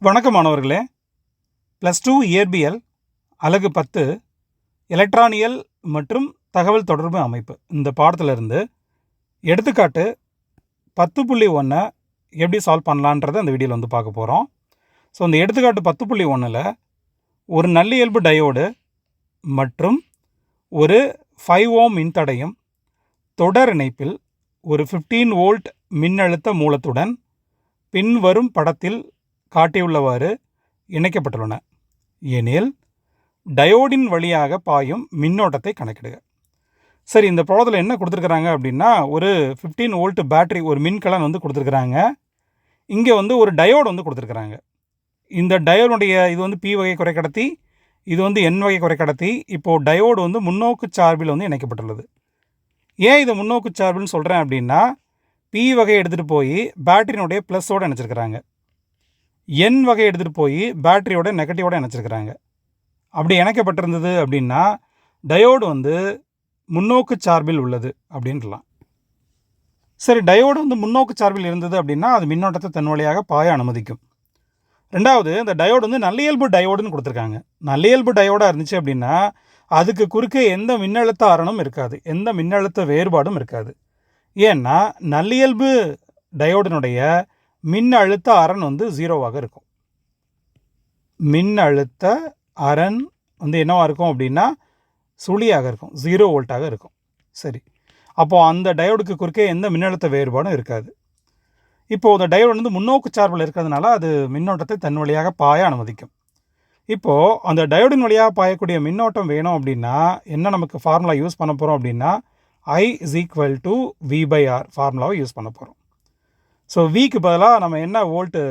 வணக்கம் மாணவர்களே. +2 இயற்பியல் அலகு 10 எலக்ட்ரானியல் மற்றும் தகவல் தொடர்பு அமைப்பு இந்த பாடத்திலிருந்து எடுத்துக்காட்டு 10.1 எப்படி சால்வ் பண்ணலான்றதை அந்த வீடியோவில் வந்து பார்க்க போகிறோம். ஸோ இந்த எடுத்துக்காட்டு 10.1ல் ஒரு நல்லியல்பு டயோடு மற்றும் ஒரு 5 ஓம் மின்தடையம் தொடர் இணைப்பில் ஒரு 15 வோல்ட் மின்னழுத்த மூலத்துடன் பின்வரும் படத்தில் காட்டியுள்ளவாறு இணைக்கப்பட்டுள்ளன எனில் டயோடின் வழியாக பாயும் மின்னோட்டத்தை கணக்கிடுக. சரி, இந்த ப்ராப்ளத்தில் என்ன கொடுத்துருக்குறாங்க அப்படின்னா, ஒரு 15 வோல்ட் பேட்டரி, ஒரு மின்கலன் வந்து கொடுத்துருக்குறாங்க. இங்கே வந்து ஒரு டயோடு வந்து கொடுத்துருக்குறாங்க. இந்த டயோனுடைய இது வந்து பி வகை குறைக்கடத்தி, இது வந்து என் வகை குறைக்கடத்தி. இப்போது டயோடு வந்து முன்னோக்கு சார்பில் வந்து இணைக்கப்பட்டுள்ளது. ஏன் இதை முன்னோக்கு சார்பில்னு சொல்கிறேன் அப்படின்னா, பி வகையை எடுத்துகிட்டு போய் பேட்டரியினுடைய ப்ளஸோடு இணைச்சிருக்கிறாங்க, என் வகை எடுத்துகிட்டு போய் பேட்டரியோட நெகட்டிவோட இணைச்சிருக்கிறாங்க. அப்படி இணைக்கப்பட்டிருந்தது அப்படின்னா டயோடு வந்து முன்னோக்கு சார்பில் உள்ளது அப்படின்றலாம். சரி, டயோடு வந்து முன்னோக்கு சார்பில் இருந்தது அப்படின்னா அது மின்னோட்டத்தை தன் வழியாக பாய அனுமதிக்கும். ரெண்டாவது, இந்த டயோடு வந்து நல்லியல்பு டயோடுன்னு கொடுத்துருக்காங்க. நல்லியல்பு டயோடாக இருந்துச்சு அப்படின்னா அதுக்கு குறுக்கே எந்த மின்னழுத்த ஆரணம் இருக்காது, எந்த மின்னழுத்த வேறுபாடும் இருக்காது. ஏன்னா நல்லியல்பு டயோடினுடைய மின்னழுத்த அரண் வந்து 0வாக இருக்கும். மின்னழுத்த அரண் வந்து என்னவாக இருக்கும் அப்படின்னா சுழியாக இருக்கும், 0 வோல்ட்டாக இருக்கும். சரி, அப்போது அந்த டயோடுக்கு குறுக்கே எந்த மின்னழுத்த வேறுபாடும் இருக்காது. இப்போது அந்த டயோடு வந்து முன்னோக்கு சார்பில் இருக்கிறதுனால அது மின்னோட்டத்தை தன் வழியாக பாய அனுமதிக்கும். இப்போது அந்த டயோடின் வழியாக பாயக்கூடிய மின்னோட்டம் வேணும் அப்படின்னா என்ன நமக்கு ஃபார்முலா யூஸ் பண்ண போகிறோம் அப்படின்னா I = V/R ஃபார்முலாவை யூஸ் பண்ண போகிறோம். ஸோ விக்கு பதிலாக நம்ம என்ன வோல்ட்டு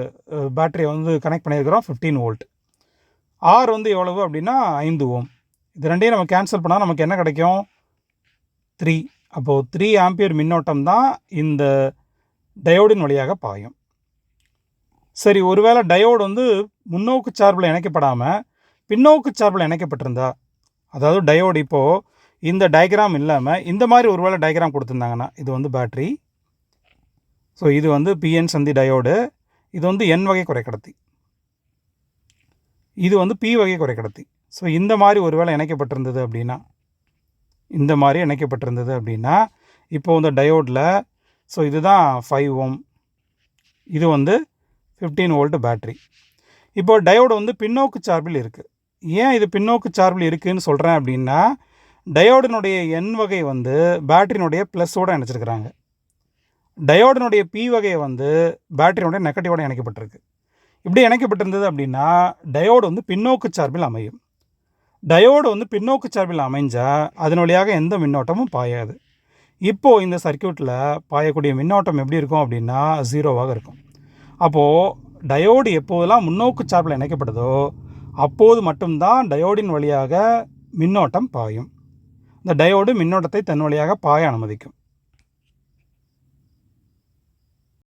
பேட்டரியை வந்து கனெக்ட் பண்ணியிருக்கிறோம், 15 வோல்ட். ஆர் வந்து எவ்வளவு அப்படின்னா 5 ஓம். இது ரெண்டையும் நம்ம கேன்சல் பண்ணால் நமக்கு என்ன கிடைக்கும், 3. அப்போது 3 ஆம்பியர் மின்னோட்டம் தான் இந்த டயோடின் வழியாக பாயும். சரி, ஒருவேளை டயோடு வந்து முன்னோக்கு சார்பில் இணைக்கப்படாமல் பின்னோக்கு சார்பில் இணைக்கப்பட்டிருந்தா, அதாவது டயோடு இப்போது இந்த டயக்ராம் இல்லாமல் இந்த மாதிரி ஒருவேளை டயக்ராம் கொடுத்துருந்தாங்கன்னா, இது வந்து பேட்ரி, ஸோ இது வந்து பிஎன் சந்தி டயோடு, இது வந்து என் வகை குறைக்கடத்தி, இது வந்து பி வகை குறைக்கடத்தி. ஸோ இந்த மாதிரி ஒருவேளை இணைக்கப்பட்டிருந்தது அப்படின்னா, இந்த மாதிரி இணைக்கப்பட்டிருந்தது அப்படின்னா இப்போது இந்த டயோடில், ஸோ இதுதான் 5 ஓம், இது வந்து 15 வோல்ட் பேட்ரி. இப்போ டயோடு வந்து பின்னோக்கு சார்பில் இருக்குது. ஏன் இது பின்னோக்கு சார்பில் இருக்குதுன்னு சொல்கிறேன் அப்படின்னா, டயோடினுடைய என் வகை வந்து பேட்டரியினுடைய ப்ளஸோடு இணைச்சிருக்கிறாங்க, டயோடினுடைய பி வகையை வந்து பேட்டரியினுடைய நெகட்டிவோடு இணைக்கப்பட்டிருக்கு. இப்படி இணைக்கப்பட்டிருந்தது அப்படின்னா டயோடு வந்து பின்னோக்கு சார்பில் அமையும். டயோடு வந்து பின்னோக்கு சார்பில் அமைஞ்சால் அதன் வழியாக எந்த மின்னோட்டமும் பாயாது. இப்போது இந்த சர்க்கியூட்டில் பாயக்கூடிய மின்னோட்டம் எப்படி இருக்கும் அப்படின்னா 0வாக இருக்கும். அப்போது டயோடு எப்போதெல்லாம் முன்னோக்கு சார்பில் இணைக்கப்படுதோ அப்போது மட்டும்தான் டயோடின் வழியாக மின்னோட்டம் பாயும். இந்த டயோடு மின்னோட்டத்தை தன் வழியாக பாய அனுமதிக்கும்.